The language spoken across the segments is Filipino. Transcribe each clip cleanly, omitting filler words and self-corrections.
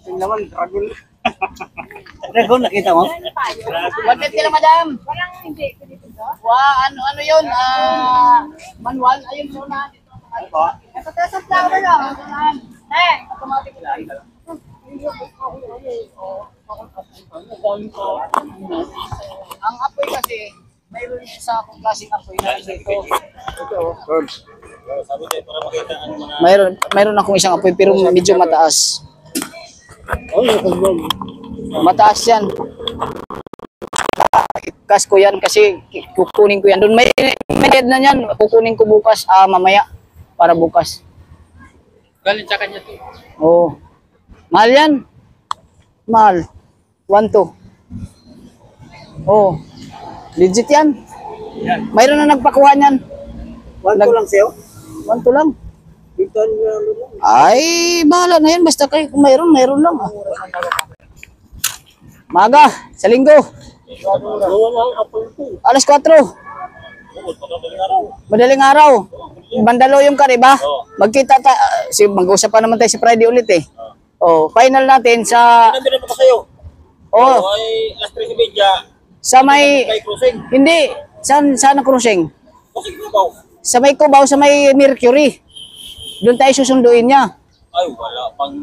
Ang naman, dragon. Dragon, nakita mo? Bakit sila, madam? Walang hindi. Ano yun? Manual? Ayun muna. Ito tayo sa flower lang. Automatic lang. Ang apoy kasi, mayroon isa akong klaseng apoy na ito. Mayroon akong isang apoy pero medyo mataas. Mataas yan. Kas ko yan kasi kukunin ko yan. Doon may dead na yan. Kukunin ko bukas, mamaya. Para bukas. Galing sa kanya to. Oo. Mahal yan. Mahal. 1-2. Oo. Legit yan. Mayroon na nagpakuha niyan. 1-2 lang sa'yo? 1-2 lang. Bigtan na lang. Ay, bahala na yan. Basta kayo kung mayroon lang. Maga, sa linggo. Alas 4. Madaling araw. Mandaluyong ka, diba? Magkita mag-usap pa naman tayo si Friday ulit eh. Oh, final natin sa... Ano ba kayo? Oh, Ay, last 3 media. sa may... May cruising. Hindi. Saan na cruising? Kasi Cubao. Sa may Cubao, sa may Mercury. Doon tayo susunduin niya. Ay, wala pang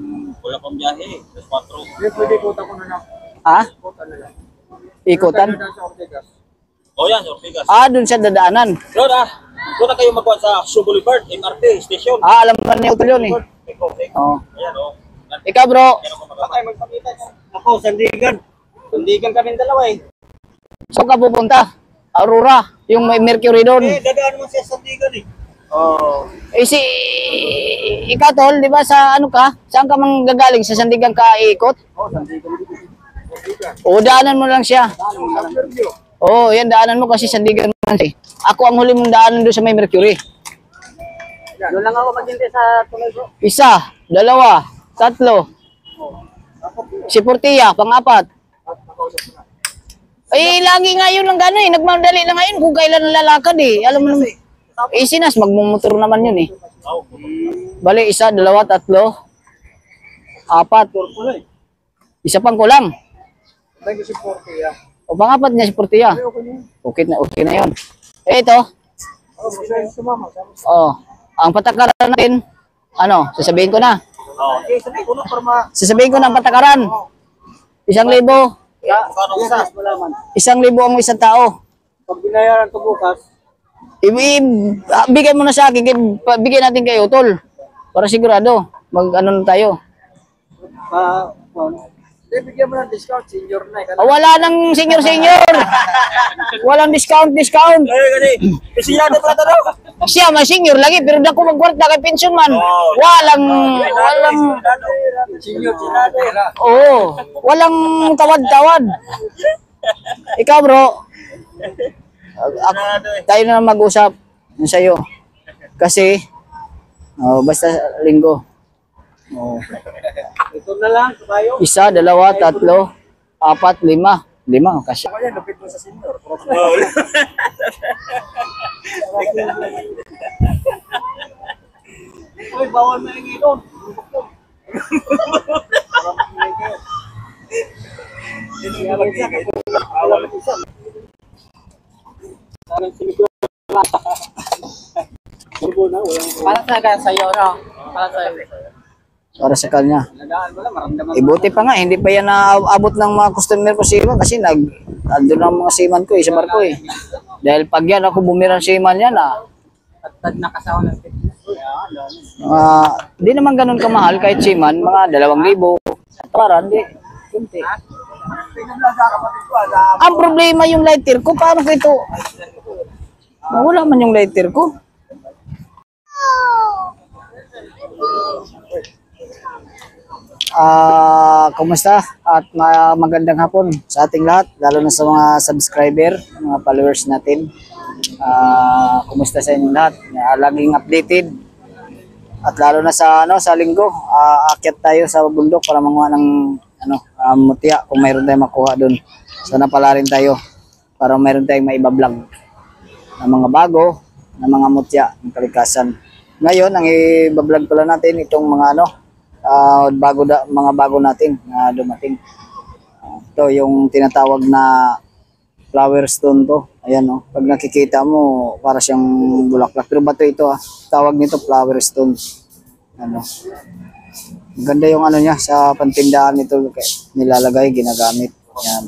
biyahe. Alas 4. Pwede kuta ko na lang. Ha? Kuta na lang. Ikutan? Sa Ortegas. O yan, Ortigas. Doon sa dadaanan. Doon doon na kayo magkuhan sa Sub Boulevard, MRT station. Alam mo na utol yun eh. May cruising. Oh. Ayan o. Ikaw bro, Ayan ako magkakay. Magpakita niya. Ako, Sandigan. Sandigan kami dalawa eh. saan ka pupunta? Aurora, yung may Mercury doon. Dadaan mo siya Sandigan eh. Oo. Ikaw tol, di ba sa ano ka? Saan ka manggagaling? Sa Sandigan ka iikot? Oo, Sandigan. O daanan mo lang siya. Oo, yan daanan mo kasi Sandigan mo lang eh. Ako ang huli mong daanan doon sa may Mercury. Doon lang ako maghintay sa tuloy bro. 1, 2, 3. Si Portia, pang-4. Lagi nga yun lang gano'n eh. Nagmadali lang ngayon kung kailan nalalakad eh. Alam mo naman. Sinas, magmumotor naman yun eh. Bali, 1, 2, 3, 4. Isa pang kulang. Thank you si Portia. O pang-4 niya si Portia. Okay na yun. Ito. Oo, masaya sumama. Oh, ang patakaran natin, sasabihin ko na. Okay, sabi ko na para Sasabihin ko na ang patakaran. 1,000. Kano isa? malaman. 1,000 ang isang tao. Pag binayaran to bukas, Bigay mo na sa akin, bigyan natin kayo, tol. Para sigurado, mag-ano na tayo. bigyan mo ng discount, senior na. Wala nang senior. Walang discount. Kasi siya na pala daw. Siya, may senior lagi, pero dako magkwarta kay pension man. Walang, Senior, sinada. walang tawad-tawad. Ikaw, bro. Tayo na mag-usap sa'yo. Kasi, basta linggo. Ito na lang, tayo. 1, 2, 3, 4, 5. 5, kasi. Ako yan, lupit mo sa senior. Uy, bawal maingay doon. Para sa iyo, no? Para sa iyo. Para sa kanya. Nagaan mo lang, maramdaman. Buti pa nga, hindi pa yan naabot ng mga customer ko seaman kasi ando na ang mga seaman ko sa barko eh. Dahil pag yan ako bumira ng seaman yan At nakasawa ng fitness. di naman ganun kamahal kahit seaman, mga 2,000. Para hindi. Kunti. Ang problema yung lighter ko, paano ko ito? Wala man yung lighter ko. Kumusta? At magandang hapon sa ating lahat, lalo na sa mga subscriber, mga followers natin. Kumusta sa inyo lahat? Laging updated. At lalo na sa sa linggo, aakyat tayo sa bundok para manguha ng mutya kung mayroon tayong makuha doon. Sana pala rin tayo para mayroon tayong maiba-vlog ng mga bago, ng mga mutya ng kalikasan. Ngayon, ang i-vlog pala natin itong mga mga bago natin na dumating. Ito yung tinatawag na flower stone to. Ayan oh. Pag nakikita mo, para siyang bulaklak. Pero bato ito Tawag nito flower stone. Ano. Ganda yung ano niya sa pantindahan nito. Nilalagay, ginagamit. Ayan.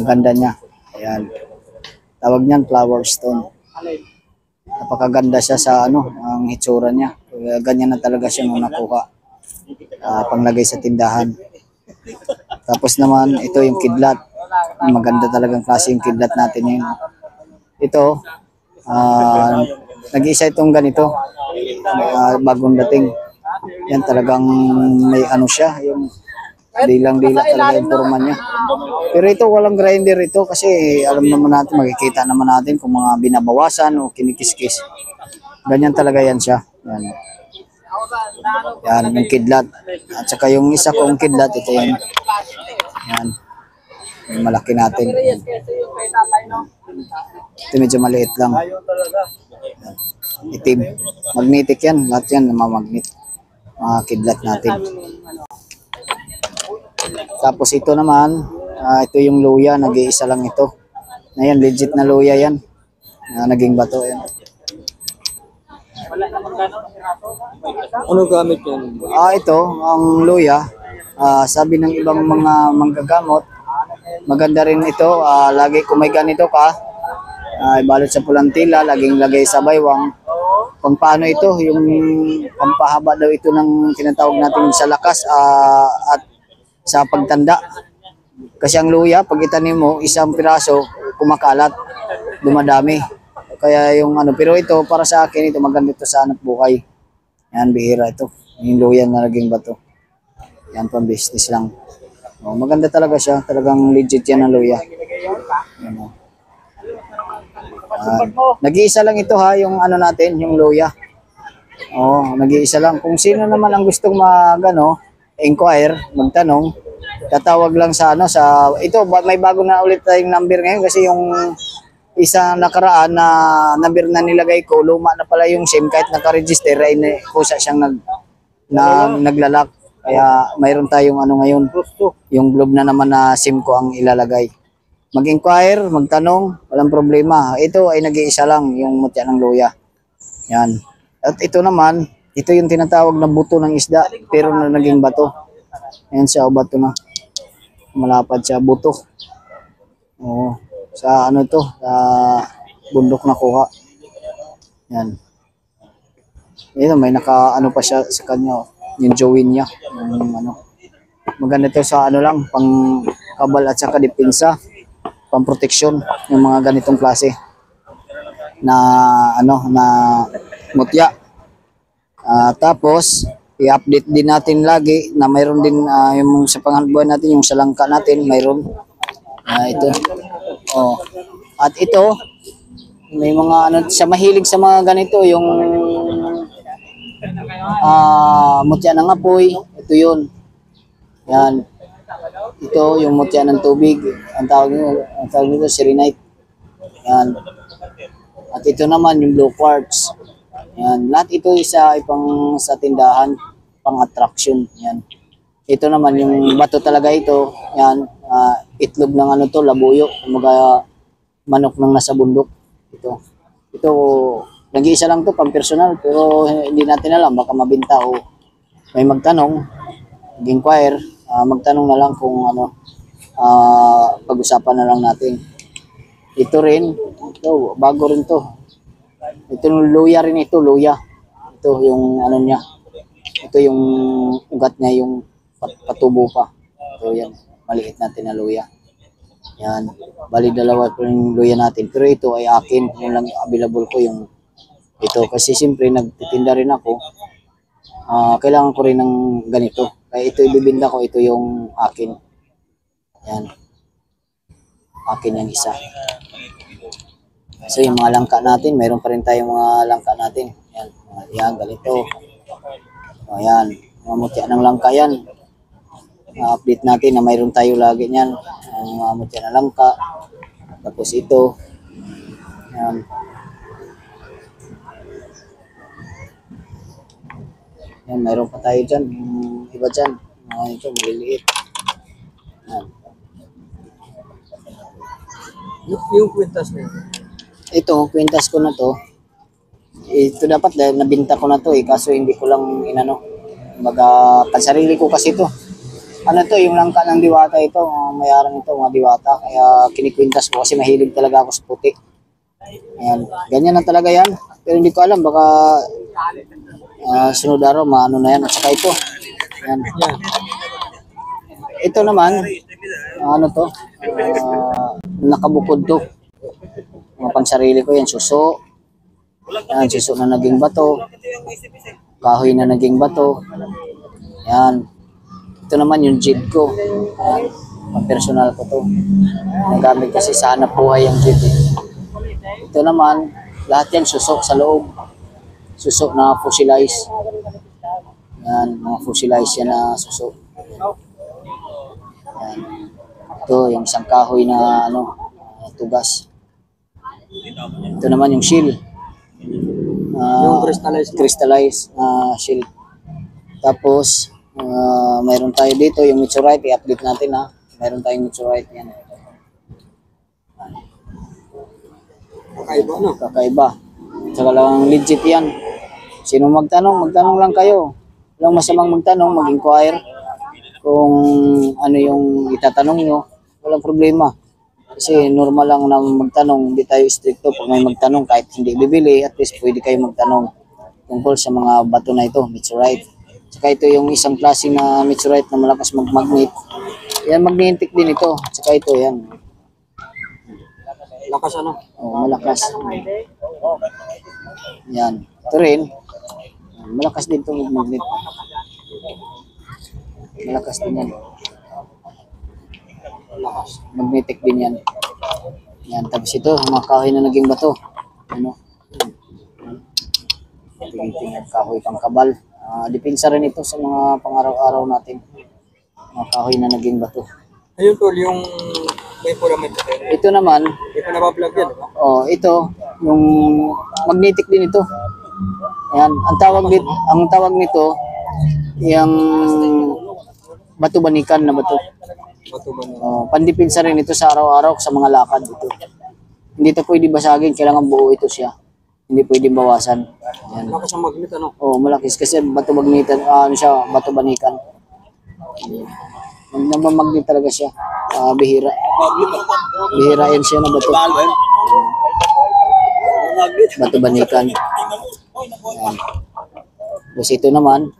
Ang ganda niya. Ayan. Tawag niyan flower stone. Napakaganda siya sa ang hitsura niya. Ganyan na talaga siya nung nakuha. Panglagay sa tindahan. Tapos naman, ito yung kidlat. Maganda talagang klase yung kidlat natin yun. Ito, nag-iisa itong ganito. Bagong dating. Yan talagang may siya, yung dilang-dila talaga yung forma niya. Pero ito, walang grinder ito kasi alam naman natin, makikita naman natin kung mga binabawasan o kinikiskis. Ganyan talaga yan siya. Yan, yung kidlat. At saka yung isa kong kidlat, ito yan. Yan. Yung malaki natin. Ito medyo maliit lang. Itim. Magnetic yan. Lahat yan, mamagnet. Mga kidlat natin. Tapos ito naman, ito yung luya, nag-iisa lang ito. Ayan, legit na luya yan. Naging bato yan. Ano gamit yan? Ito, ang luya, sabi ng ibang mga manggagamot, maganda rin ito. Lagi kung may ganito ka, ibalot sa pulang tila, laging lagay sa baywang. Kung paano ito, yung pampahaba daw ito ng tinatawag natin sa lakas at sa pagtanda. Kasi ang luya, pag itanim mo, isang piraso, kumakalat, dumadami. Kaya yung pero ito, para sa akin, ito maganda ito sa anak buhay. Yan, bihira ito. Yung luya na naging bato. Yan, pang business lang. Maganda talaga siya. Talagang legit yan ang luya. Yan, nag-iisa lang ito yung natin, yung luya. Nag-iisa lang. Kung sino naman ang gustong inquire, magtanong, tatawag lang sa ito, may bago na ulit tayong number ngayon kasi yung isa nakaraan na number na nilagay ko, luma na pala yung SIM kahit naka-register ay kusa siyang naglalak. Kaya mayroon tayong ngayon, yung globe na naman na SIM ko ang ilalagay. Mag-inquire, magtanong, walang problema. Ito ay nag-iisa lang, yung mutya ng luya. Yan. At ito naman, ito yung tinatawag na buto ng isda, pero na naging bato. Ayan siya, bato na. Malapad siya, buto. Sa sa bundok na kuha. Yan. Ito, may naka pa siya sa kanya, yung jowin niya. Maganda ito sa lang, pang kabal at saka depensa, pang proteksyon, yung mga ganitong klase na na mutya. Tapos i-update din natin lagi na mayroon din yung sa panghanbuan natin, yung sa langka natin mayroon ito. At ito may mga sa mahilig sa mga ganito, yung mutya ng apoy, ito yun. Yan. Ito yung mutya ng tubig, ang tawag nito serenite. Yan. At ito naman yung blue quartz. Yan, lahat ito ipang sa tindahan, pang attraction. Yan. Ito naman yung bato talaga ito. Yan, itlog ng to, labuyo, kumaga manok ng nasa bundok. Ito nag-iisa lang to pang personal, pero hindi natin alam, baka mabenta o may magtanong, mag-inquire, magtanong na lang kung pag-usapan na lang natin. Ito rin, bago rin to. Ito luya rin ito, luya. Ito yung niya. Ito yung ugat niya, yung patubo pa. Ito yan, maliit natin na luya. Yan, bali dalawa po yung luya natin. Pero ito ay akin, yung lang available ko yung ito. Kasi siyempre nagtitinda rin ako. Kailangan ko rin ng ganito. Kaya ito ibibinda ko, ito yung akin. Yan. Akin yung isa. So yung mga langka natin, mayroon pa rin tayong mga langka natin. Yan, yan, ganito. Yan, mga mutya ng langka yan. Update natin na mayroon tayo lagi niyan. Ang mga mutya ng langka. Tapos ito. Yan. Yan, mayroon pa tayo dyan. iba dyan. Ito, maliliit. Yan. Yung kwintas na yun. Ito, kwintas ko na to. Ito dapat dahil nabinta ko na to kaso hindi ko lang inano. Pansarili ko kasi ito. Ano to, yung langka ng diwata ito, mayaran ito, mga diwata. Kaya kinikwintas ko kasi mahilig talaga ako sa puti. Ayan, ganyan na talaga yan. Pero hindi ko alam, baka sunod araw, maano na yan. At saka ito. Ayan. Ito naman, ano to, nakabukod to. Mga pansarili ko yan, suso. Yan, suso na naging bato. Kahoy na naging bato. Yan. Ito naman yung jeep ko. Yan. Personal ko to. Nagamit kasi sa hanap buhay yung jeep. Ito naman, lahat yan suso sa loob. Suso na fossilize. Yan, mga fossilize yan na suso. Yan. Ito, yung isang kahoy na tugas. Ito naman yung shield. Yung crystallized shield. Tapos, mayroon tayo dito, yung meteorite, i-update natin ha. Mayroon tayong meteorite yan. kakaiba, no? Kakaiba. Tsaka lang legit yan. Sino magtanong lang kayo. Walang masamang magtanong, mag-inquire. Kung ano yung itatanong nyo, walang problema. Kasi normal lang na magtanong, hindi tayo stricto. Pag may magtanong, kahit hindi bibili, at least pwede kayo magtanong tungkol sa mga bato na ito, meteorite. Saka ito yung isang klase na meteorite na malakas mag-magnet. Yan, magnetic din ito. Saka ito, yan. Lakas ano? Oh, malakas. Yan. Ito rin. Malakas din itong magnet. Malakas din yan. Magnetic din yan. Yan. Tapos ito, mga kahoy na naging bato. Ano? Tingin-tingin kahoy pang kabal. Depensa rin ito sa mga pang-araw-araw natin. Mga kahoy na naging bato. Ayun tol, yung may pula-met. Ito naman, Hindi pa nabablog yan, diba? ito, yung magnetic din ito. Ayan, ang tawag nito, yung bato banikan na bato. Bato ba na? Pandipinsa rin ito sa araw-araw sa mga lakad ito. Hindi ito pwede basagin, kailangan buo ito siya. Hindi pwede bawasan. Ayan. Lakas ang magnet, ano? Malakis kasi bato magnetan, bato banikan. Namamagnet talaga siya. Bihira. Bihira yan siya na bato. Bato banikan. Ayan. Tapos ito naman,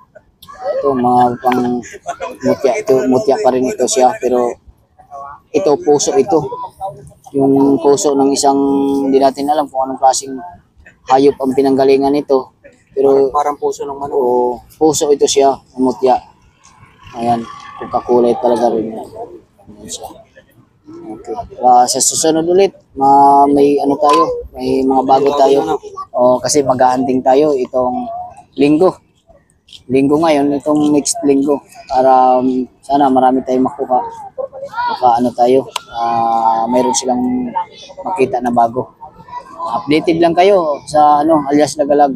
ito mga pang mutya. Ito, mutya pa rin ito siya. Pero ito, puso ito. Yung puso ng isang, hindi natin alam kung anong klaseng hayop ang pinanggalingan nito. Pero Parang puso ng manok. puso ito siya, mutya. Ayan, kung kakulay talaga rin. Ayan siya. Okay. Sa susunod ulit, may ano tayo, may mga bago tayo. Kasi mag-hunting tayo itong linggo. Linggo ngayon, itong next linggo. Para sana marami tayong makuha. Baka ano tayo, mayroon silang makita na bago. Updated lang kayo sa alias Nagalag.